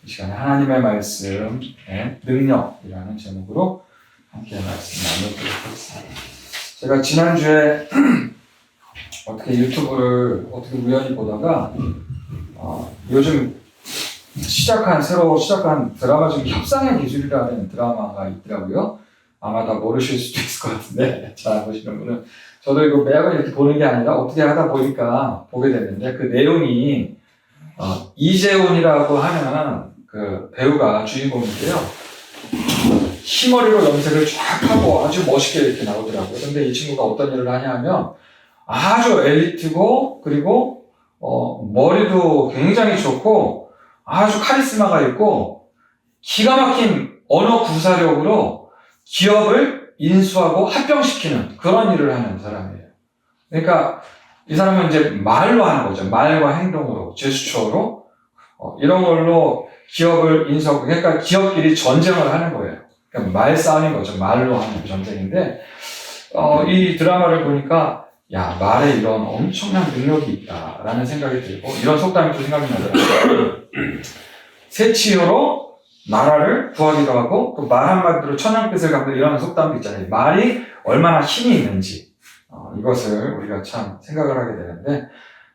이 시간에 하나님의 말씀의 능력이라는 제목으로 함께 말씀 나누도록 하겠습니다. 제가 지난주에 어떻게 유튜브를 어떻게 우연히 보다가 요즘 새로 시작한 드라마 중에 협상의 기술이라는 드라마가 있더라고요. 아마 다 모르실 수도 있을 것 같은데 잘 안 보시는 분은 저도 이거 매번 이렇게 보는 게 아니라 어떻게 하다 보니까 보게 됐는데 그 내용이 이재훈이라고 하는 그 배우가 주인공인데요. 흰머리로 염색을 쫙 하고 아주 멋있게 이렇게 나오더라고요. 근데 이 친구가 어떤 일을 하냐면 아주 엘리트고 그리고 머리도 굉장히 좋고 아주 카리스마가 있고 기가 막힌 언어 구사력으로 기업을 인수하고 합병시키는 그런 일을 하는 사람이에요. 그러니까 이 사람은 이제 말로 하는 거죠. 말과 행동으로, 제스처로 이런 걸로 기업을 인수하고, 그러니까 기업끼리 전쟁을 하는 거예요. 그러니까 말싸움인 거죠. 말로 하는 전쟁인데 이 드라마를 보니까 야, 말에 이런 엄청난 능력이 있다라는 생각이 들고 이런 속담이 또 생각이 나더라고요. 새치어로 나라를 구하기도 하고 또 말 한마디로 천냥빚을 갚는 이런 속담도 있잖아요. 말이 얼마나 힘이 있는지 이것을 우리가 참 생각을 하게 되는데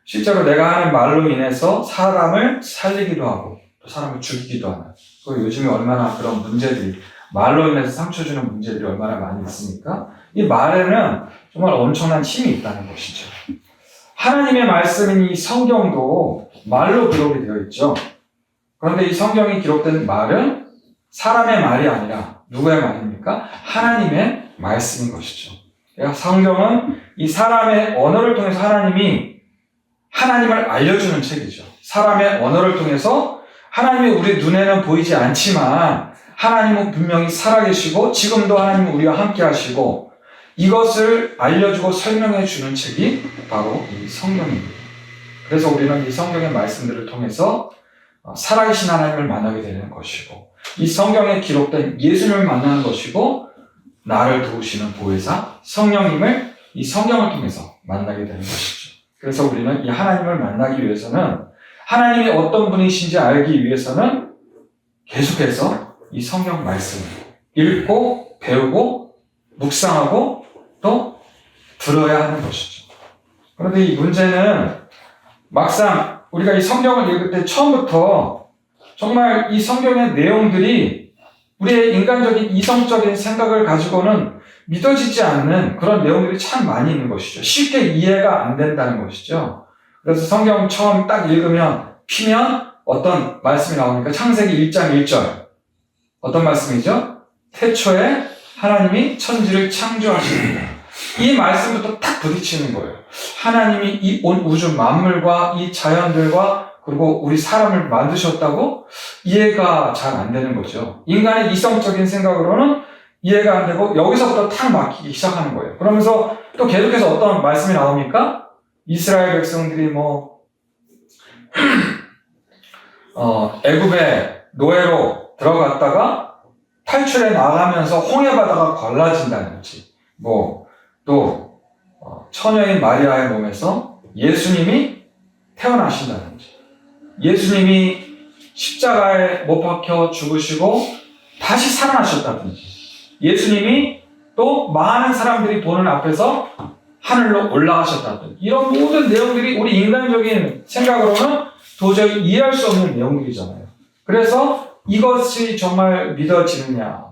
실제로 내가 하는 말로 인해서 사람을 살리기도 하고 또 사람을 죽이기도 하는 또 요즘에 얼마나 그런 문제들이 말로 인해서 상처 주는 문제들이 얼마나 많이 있으니까 이 말에는 정말 엄청난 힘이 있다는 것이죠. 하나님의 말씀인 이 성경도 말로 기록이 되어 있죠. 그런데 이 성경이 기록된 말은 사람의 말이 아니라 누구의 말입니까? 하나님의 말씀인 것이죠. 그러니까 성경은 이 사람의 언어를 통해서 하나님이 하나님을 알려주는 책이죠. 사람의 언어를 통해서 하나님이 우리 눈에는 보이지 않지만 하나님은 분명히 살아계시고 지금도 하나님은 우리와 함께 하시고 이것을 알려주고 설명해 주는 책이 바로 이 성경입니다. 그래서 우리는 이 성경의 말씀들을 통해서 살아계신 하나님을 만나게 되는 것이고 이 성경에 기록된 예수님을 만나는 것이고 나를 도우시는 보혜사 성령님을 이 성경을 통해서 만나게 되는 것이죠. 그래서 우리는 이 하나님을 만나기 위해서는 하나님이 어떤 분이신지 알기 위해서는 계속해서 이 성경 말씀을 읽고 배우고 묵상하고 또 들어야 하는 것이죠. 그런데 이 문제는 막상 우리가 이 성경을 읽을 때 처음부터 정말 이 성경의 내용들이 우리의 인간적인 이성적인 생각을 가지고는 믿어지지 않는 그런 내용들이 참 많이 있는 것이죠. 쉽게 이해가 안 된다는 것이죠. 그래서 성경 처음 딱 읽으면 피면 어떤 말씀이 나오니까 창세기 1장 1절 어떤 말씀이죠? 태초에 하나님이 천지를 창조하십니다. 이 말씀부터 딱 부딪히는 거예요. 하나님이 이 온 우주 만물과 이 자연들과 그리고 우리 사람을 만드셨다고 이해가 잘 안 되는 거죠. 인간의 이성적인 생각으로는 이해가 안 되고 여기서부터 탁 막히기 시작하는 거예요. 그러면서 또 계속해서 어떤 말씀이 나옵니까? 이스라엘 백성들이 애굽의 노예로 들어갔다가 탈출해 나가면서 홍해 바다가 갈라진다든지 또 처녀인 마리아의 몸에서 예수님이 태어나신다든지 예수님이 십자가에 못 박혀 죽으시고 다시 살아나셨다든지 예수님이 또 많은 사람들이 보는 앞에서 하늘로 올라가셨다든지 이런 모든 내용들이 우리 인간적인 생각으로는 도저히 이해할 수 없는 내용들이잖아요. 그래서 이것이 정말 믿어지느냐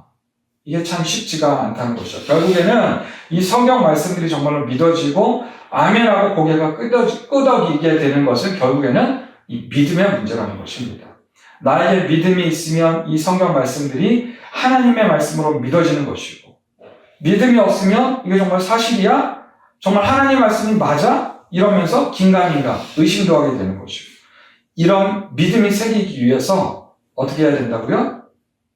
이게 참 쉽지가 않다는 것이죠. 결국에는 이 성경 말씀들이 정말로 믿어지고 아멘하고 고개가 끄덕이게 되는 것은 결국에는 이 믿음의 문제라는 것입니다. 나에게 믿음이 있으면 이 성경 말씀들이 하나님의 말씀으로 믿어지는 것이고 믿음이 없으면 이게 정말 사실이야? 정말 하나님의 말씀이 맞아? 이러면서 긴가민가 의심도 하게 되는 것이고 이런 믿음이 생기기 위해서 어떻게 해야 된다고요?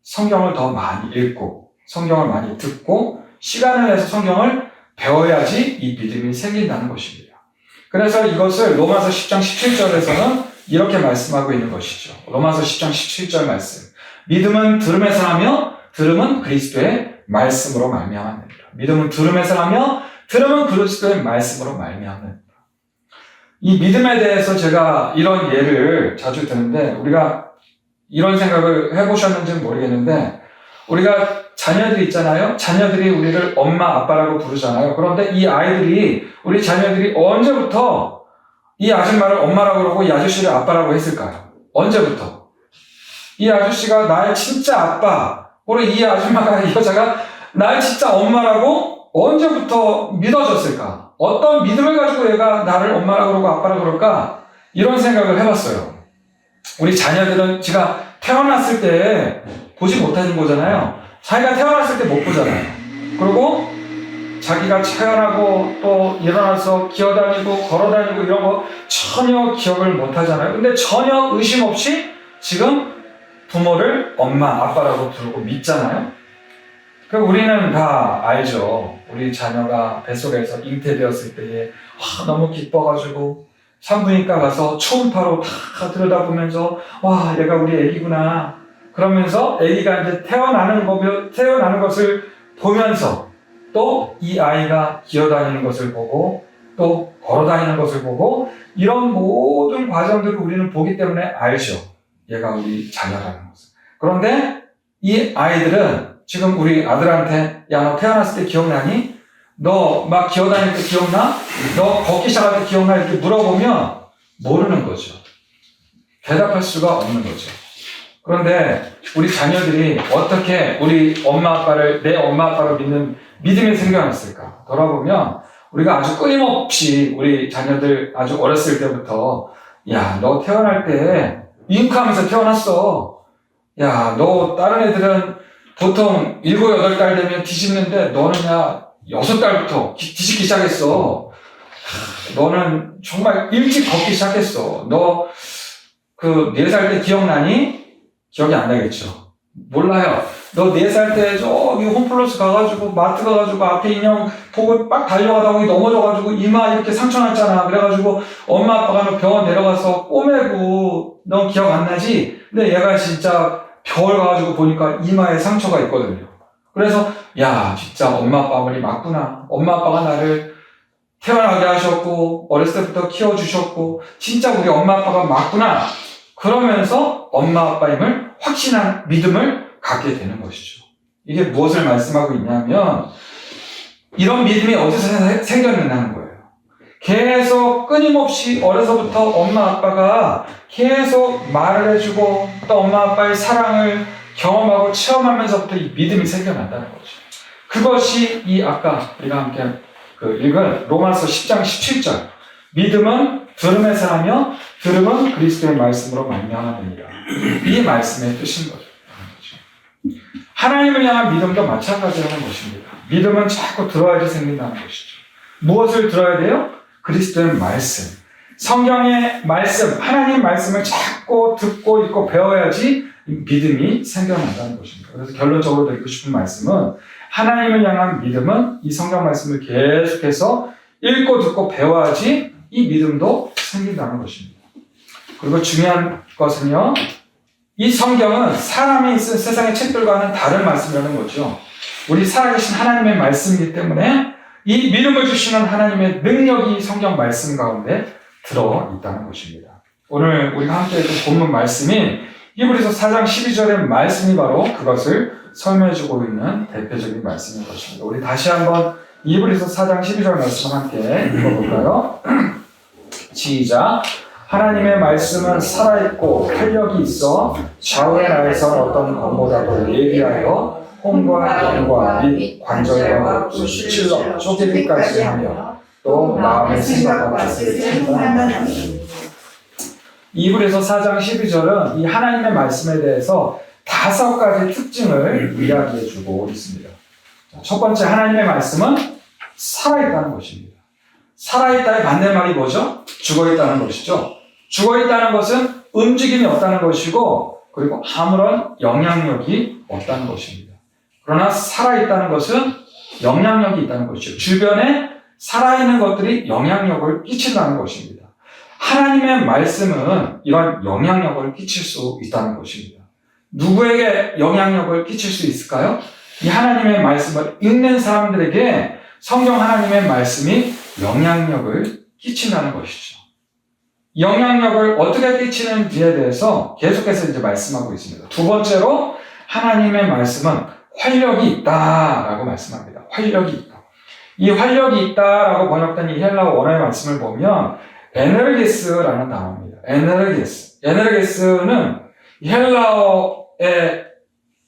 성경을 더 많이 읽고 성경을 많이 듣고 시간을 내서 성경을 배워야지 이 믿음이 생긴다는 것입니다. 그래서 이것을 로마서 10장 17절에서는 이렇게 말씀하고 있는 것이죠. 로마서 10장 17절 말씀. 믿음은 들음에서 나며 들음은 그리스도의 말씀으로 말미암습니다. 믿음은 들음에서 나며 들음은 그리스도의 말씀으로 말미암습니다. 이 믿음에 대해서 제가 이런 예를 자주 드는데 우리가 이런 생각을 해보셨는지는 모르겠는데 우리가 자녀들이 있잖아요. 자녀들이 우리를 엄마, 아빠라고 부르잖아요. 그런데 이 아이들이 우리 자녀들이 언제부터 이 아줌마를 엄마라고 그러고 이 아저씨를 아빠라고 했을까요? 언제부터? 이 아저씨가 나의 진짜 아빠, 그리고 이 아줌마가 이 여자가 나의 진짜 엄마라고 언제부터 믿어졌을까? 어떤 믿음을 가지고 얘가 나를 엄마라고 그러고 아빠라고 그럴까? 이런 생각을 해봤어요. 우리 자녀들은 제가 태어났을 때 보지 못하는 거잖아요. 자기가 태어났을 때 못 보잖아요. 그리고 자기가 태어나고 또 일어나서 기어다니고 걸어다니고 이런 거 전혀 기억을 못 하잖아요. 근데 전혀 의심 없이 지금 부모를 엄마, 아빠라고 부르고 믿잖아요. 그럼 우리는 다 알죠. 우리 자녀가 뱃속에서 잉태되었을 때에 너무 기뻐가지고 산부인과 가서 초음파로 다 들여다보면서 와, 얘가 우리 애기구나. 그러면서 애기가 이제 태어나는 것을 보면서 또 이 아이가 기어다니는 것을 보고 또 걸어다니는 것을 보고 이런 모든 과정들을 우리는 보기 때문에 알죠. 얘가 우리 자녀라는 것을. 그런데 이 아이들은 지금 우리 아들한테 야, 너 태어났을 때 기억나니? 너 막 기어다닐 때 기억나? 너 걷기 시작할 때 기억나? 이렇게 물어보면 모르는 거죠. 대답할 수가 없는 거죠. 그런데 우리 자녀들이 어떻게 우리 엄마 아빠를 내 엄마 아빠로 믿는 믿음이 생겨났을까? 돌아보면 우리가 아주 끊임없이 우리 자녀들 아주 어렸을 때부터 야, 너 태어날 때 윙크하면서 태어났어. 야, 너 다른 애들은 보통 7, 8달 되면 뒤집는데 너는 야 6달부터 뒤집기 시작했어. 너는 정말 일찍 걷기 시작했어. 너 그 4살 때 기억나니? 기억이 안 나겠죠. 몰라요. 너 4살 때 저기 홈플러스 가가지고 마트 가가지고 앞에 인형 보고 막 달려가다 보니 넘어져가지고 이마 이렇게 상처 났잖아. 그래가지고 엄마 아빠가 너 병원 내려가서 꼬매고 너 기억 안 나지? 근데 얘가 진짜 병원 가가지고 보니까 이마에 상처가 있거든요. 그래서 야, 진짜 엄마 아빠 말이 맞구나. 엄마 아빠가 나를 태어나게 하셨고 어렸을 때부터 키워주셨고 진짜 우리 엄마 아빠가 맞구나. 그러면서 엄마 아빠임을 확신한 믿음을 갖게 되는 것이죠. 이게 무엇을 말씀하고 있냐면 이런 믿음이 어디서 생겼느냐는 거예요. 계속 끊임없이 어려서부터 엄마 아빠가 계속 말을 해주고 또 엄마 아빠의 사랑을 경험하고 체험하면서부터 이 믿음이 생겨난다는 거죠. 그것이 이 아까 우리가 함께 읽은 로마서 10장 17절 믿음은 들음에서 하며 들음은 그리스도의 말씀으로 말미암으니라. 이 말씀의 뜻인 거죠. 하나님을 향한 믿음도 마찬가지라는 것입니다. 믿음은 자꾸 들어야지 생긴다는 것이죠. 무엇을 들어야 돼요? 그리스도의 말씀. 성경의 말씀, 하나님 말씀을 자꾸 듣고 읽고 배워야지 믿음이 생겨난다는 것입니다. 그래서 결론적으로 드리고 싶은 말씀은 하나님을 향한 믿음은 이 성경 말씀을 계속해서 읽고 듣고 배워야지 이 믿음도 생긴다는 것입니다. 그리고 중요한 것은요, 이 성경은 사람이 쓴 세상의 책들과는 다른 말씀이라는 거죠. 우리 살아계신 하나님의 말씀이기 때문에 이 믿음을 주시는 하나님의 능력이 성경 말씀 가운데 들어있다는 것입니다. 오늘 우리가 함께 읽은 본문 말씀인 히브리서 4장 12절의 말씀이 바로 그것을 설명해주고 있는 대표적인 말씀인 것입니다. 우리 다시 한번 히브리서 4장 12절 말씀 함께 읽어볼까요? 시작. 하나님의 말씀은 살아있고 활력이 있어 좌우의 날에서 어떤 검보다도 예리하여 혼과 영과 및 관절과 수칠러 쪼개기까지 하며 또 마음의 생각과 뜻을 판단하니. 히브리서 4장 12절은 이 하나님의 말씀에 대해서 5가지 특징을 이야기해주고 있습니다. 첫 번째, 하나님의 말씀은 살아있다는 것입니다. 살아있다의 반대말이 뭐죠? 죽어있다는 것이죠. 죽어있다는 것은 움직임이 없다는 것이고 그리고 아무런 영향력이 없다는 것입니다. 그러나 살아있다는 것은 영향력이 있다는 것이죠. 주변에 살아있는 것들이 영향력을 끼친다는 것입니다. 하나님의 말씀은 이런 영향력을 끼칠 수 있다는 것입니다. 누구에게 영향력을 끼칠 수 있을까요? 이 하나님의 말씀을 읽는 사람들에게 성경 하나님의 말씀이 영향력을 끼친다는 것이죠. 영향력을 어떻게 끼치는지에 대해서 계속해서 이제 말씀하고 있습니다. 두 번째로 하나님의 말씀은 활력이 있다라고 말씀합니다. 활력이 있다. 이 활력이 있다라고 번역된 이 헬라어 원어의 말씀을 보면 에네르게스라는 단어입니다. 에네르게스. 에네르게스는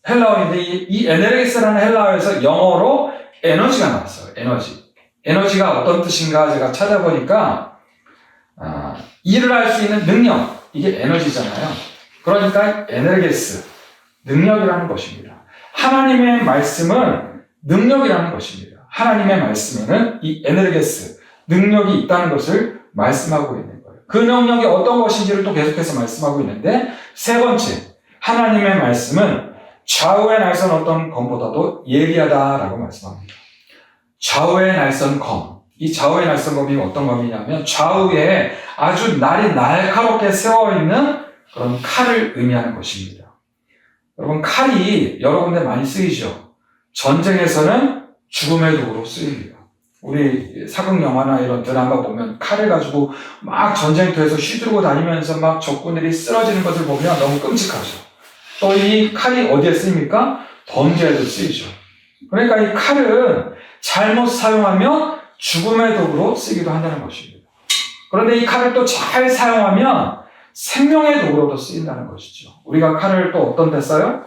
헬라어인데 이 에네르게스라는 헬라어에서 영어로 에너지가 나왔어요. 에너지. 에너지가 어떤 뜻인가 제가 찾아보니까 일을 할 수 있는 능력, 이게 에너지잖아요. 그러니까 에네르게스, 능력이라는 것입니다. 하나님의 말씀은 능력이라는 것입니다. 하나님의 말씀에는 이 에네르게스, 능력이 있다는 것을 말씀하고 있는 거예요. 그 능력이 어떤 것인지를 또 계속해서 말씀하고 있는데, 세 번째, 하나님의 말씀은 좌우의 날선 어떤 검보다도 예리하다라고 말씀합니다. 좌우의 날선 검. 이 좌우의 날선 검이 어떤 검이냐면 좌우에 아주 날이 날카롭게 세워있는 그런 칼을 의미하는 것입니다. 여러분, 칼이 여러 군데 많이 쓰이죠. 전쟁에서는 죽음의 도구로 쓰입니다. 우리 사극 영화나 이런 드라마 보면 칼을 가지고 막 전쟁터에서 휘두르고 다니면서 막 적군들이 쓰러지는 것을 보면 너무 끔찍하죠. 또 이 칼이 어디에 쓰입니까? 번개에도 쓰이죠. 그러니까 이 칼은 잘못 사용하면 죽음의 도구로 쓰기도 한다는 것입니다. 그런데 이 칼을 또 잘 사용하면 생명의 도구로도 쓰인다는 것이죠. 우리가 칼을 또 어떤 데 써요?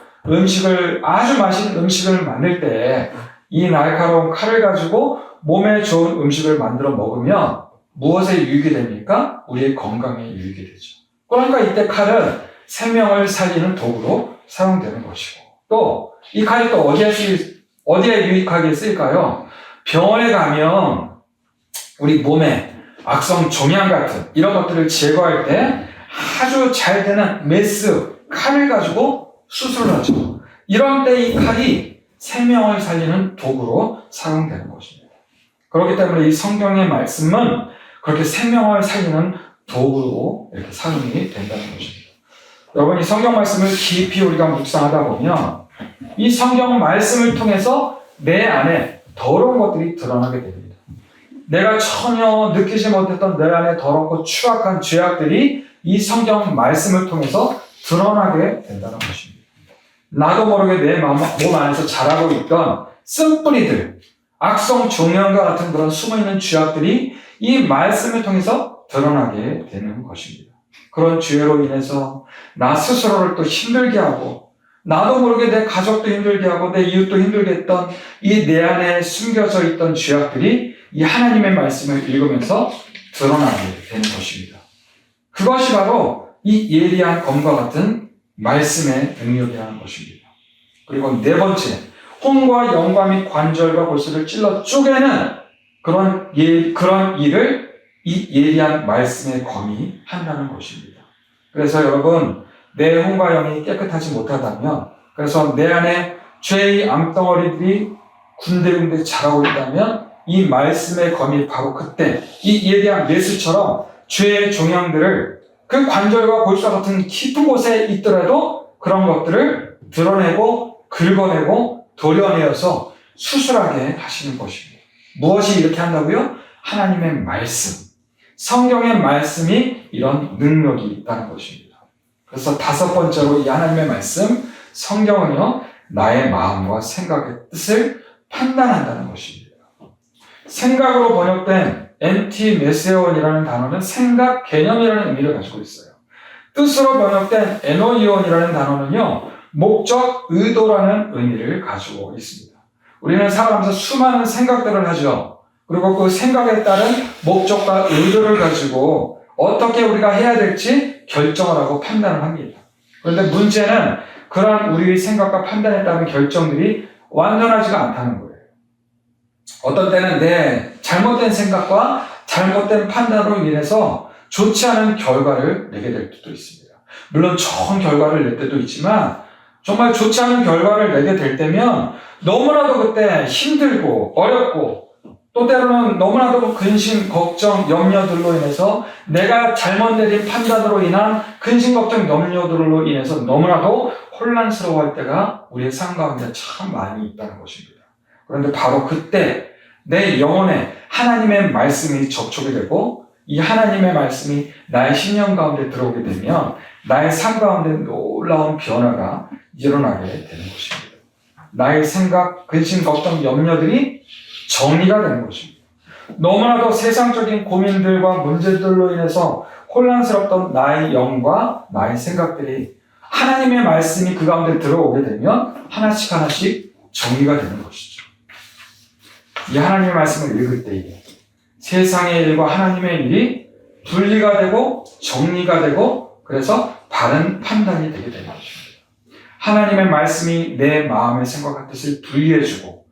아주 맛있는 음식을 만들 때 이 날카로운 칼을 가지고 몸에 좋은 음식을 만들어 먹으면 무엇에 유익이 됩니까? 우리의 건강에 유익이 되죠. 그러니까 이때 칼은 생명을 살리는 도구로 사용되는 것이고, 또 이 칼이 또 어디에 유익하게 쓰일까요? 병원에 가면 우리 몸에 악성 종양 같은 이런 것들을 제거할 때 아주 잘 되는 메스, 칼을 가지고 수술을 하죠. 이런 때 이 칼이 생명을 살리는 도구로 사용되는 것입니다. 그렇기 때문에 이 성경의 말씀은 그렇게 생명을 살리는 도구로 이렇게 사용이 된다는 것입니다. 여러분, 이 성경 말씀을 깊이 우리가 묵상하다 보면 이 성경 말씀을 통해서 내 안에 더러운 것들이 드러나게 됩니다. 내가 전혀 느끼지 못했던 내 안에 더럽고 추악한 죄악들이 이 성경 말씀을 통해서 드러나게 된다는 것입니다. 나도 모르게 내 몸 안에서 자라고 있던 쓴뿌리들, 악성 종양과 같은 그런 숨어있는 죄악들이 이 말씀을 통해서 드러나게 되는 것입니다. 그런 죄로 인해서 나 스스로를 또 힘들게 하고, 나도 모르게 내 가족도 힘들게 하고 내 이웃도 힘들게 했던 이 내 안에 숨겨져 있던 죄악들이 이 하나님의 말씀을 읽으면서 드러나게 되는 것입니다. 그것이 바로 이 예리한 검과 같은 말씀의 능력이라는 것입니다. 그리고 네 번째, 혼과 영과 및 관절과 골수를 찔러 쪼개는 그런 일을 이 예리한 말씀의 검이 한다는 것입니다. 그래서 여러분, 내 혼과 영이 깨끗하지 못하다면, 그래서 내 안에 죄의 암덩어리들이 군데군데 자라고 있다면 이 말씀의 검이 바로 그때 이 예리한 메스처럼 죄의 종양들을 그 관절과 골수와 같은 깊은 곳에 있더라도 그런 것들을 드러내고 긁어내고 도려내어서 수술하게 하시는 것입니다. 무엇이 이렇게 한다고요? 하나님의 말씀, 성경의 말씀이 이런 능력이 있다는 것입니다. 그래서 다섯 번째로 이 하나님의 말씀, 성경은요, 나의 마음과 생각의 뜻을 판단한다는 것입니다. 생각으로 번역된 엔티메세온이라는 단어는 생각 개념이라는 의미를 가지고 있어요. 뜻으로 번역된 에노이온이라는 단어는요, 목적, 의도라는 의미를 가지고 있습니다. 우리는 살아가면서 수많은 생각들을 하죠. 그리고 그 생각에 따른 목적과 의도를 가지고 어떻게 우리가 해야 될지 결정을 하고 판단을 합니다. 그런데 문제는 그러한 우리의 생각과 판단에 따른 결정들이 완전하지가 않다는 거예요. 어떤 때는 내 잘못된 생각과 잘못된 판단으로 인해서 좋지 않은 결과를 내게 될 때도 있습니다. 물론 좋은 결과를 낼 때도 있지만 정말 좋지 않은 결과를 내게 될 때면 너무나도 그때 힘들고 어렵고 또 때로는 너무나도 근심, 걱정, 염려들로 인해서 내가 잘못 내린 판단으로 인한 근심, 걱정, 염려들로 인해서 너무나도 혼란스러워할 때가 우리의 삶 가운데 참 많이 있다는 것입니다. 그런데 바로 그때 내 영혼에 하나님의 말씀이 접촉이 되고 이 하나님의 말씀이 나의 심령 가운데 들어오게 되면 나의 삶 가운데 놀라운 변화가 일어나게 되는 것입니다. 나의 생각, 근심, 걱정, 염려들이 정리가 되는 것입니다. 너무나도 세상적인 고민들과 문제들로 인해서 혼란스럽던 나의 영과 나의 생각들이 하나님의 말씀이 그 가운데 들어오게 되면 하나씩 하나씩 정리가 되는 것이죠. 이 하나님의 말씀을 읽을 때에 세상의 일과 하나님의 일이 분리가 되고 정리가 되고 그래서 바른 판단이 되게 되는 것입니다. 하나님의 말씀이 내 마음의 생각과 뜻을 분리해주고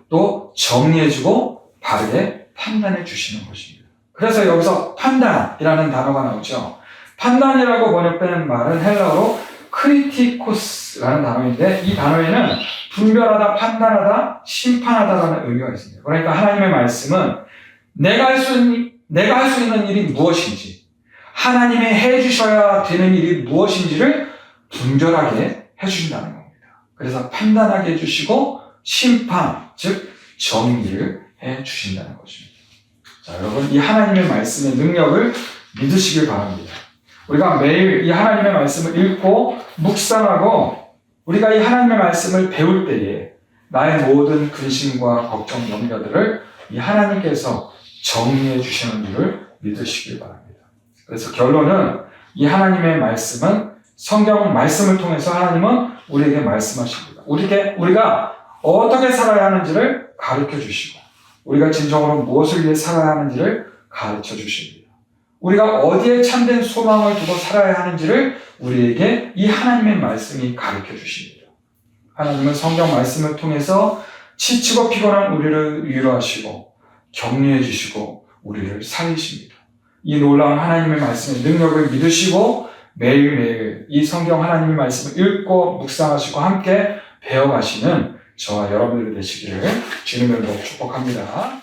또 정리해주고 바르게 판단해 주시는 것입니다. 그래서 여기서 판단이라는 단어가 나오죠. 판단이라고 번역되는 말은 헬라어로 크리티코스라는 단어인데 이 단어에는 분별하다, 판단하다, 심판하다라는 의미가 있습니다. 그러니까 하나님의 말씀은 내가 할 수 있는 일이 무엇인지, 하나님이 해주셔야 되는 일이 무엇인지를 분별하게 해주신다는 겁니다. 그래서 판단하게 해주시고 심판, 즉 정리를 해주신다는 것입니다. 자, 여러분 이 하나님의 말씀의 능력을 믿으시길 바랍니다. 우리가 매일 이 하나님의 말씀을 읽고 묵상하고 우리가 이 하나님의 말씀을 배울 때에 나의 모든 근심과 걱정, 염려들을 이 하나님께서 정리해 주시는 줄을 믿으시길 바랍니다. 그래서 결론은 이 하나님의 말씀은 성경 말씀을 통해서 하나님은 우리에게 말씀하십니다. 우리가 어떻게 살아야 하는지를 가르쳐 주시고 우리가 진정으로 무엇을 위해 살아야 하는지를 가르쳐 주십니다. 우리가 어디에 참된 소망을 두고 살아야 하는지를 우리에게 이 하나님의 말씀이 가르쳐 주십니다. 하나님은 성경 말씀을 통해서 지치고 피곤한 우리를 위로하시고 격려해 주시고 우리를 살리십니다. 이 놀라운 하나님의 말씀의 능력을 믿으시고 매일매일 이 성경 하나님의 말씀을 읽고 묵상하시고 함께 배워가시는 저와 여러분들이 되시기를 주님의 이름으로 축복합니다.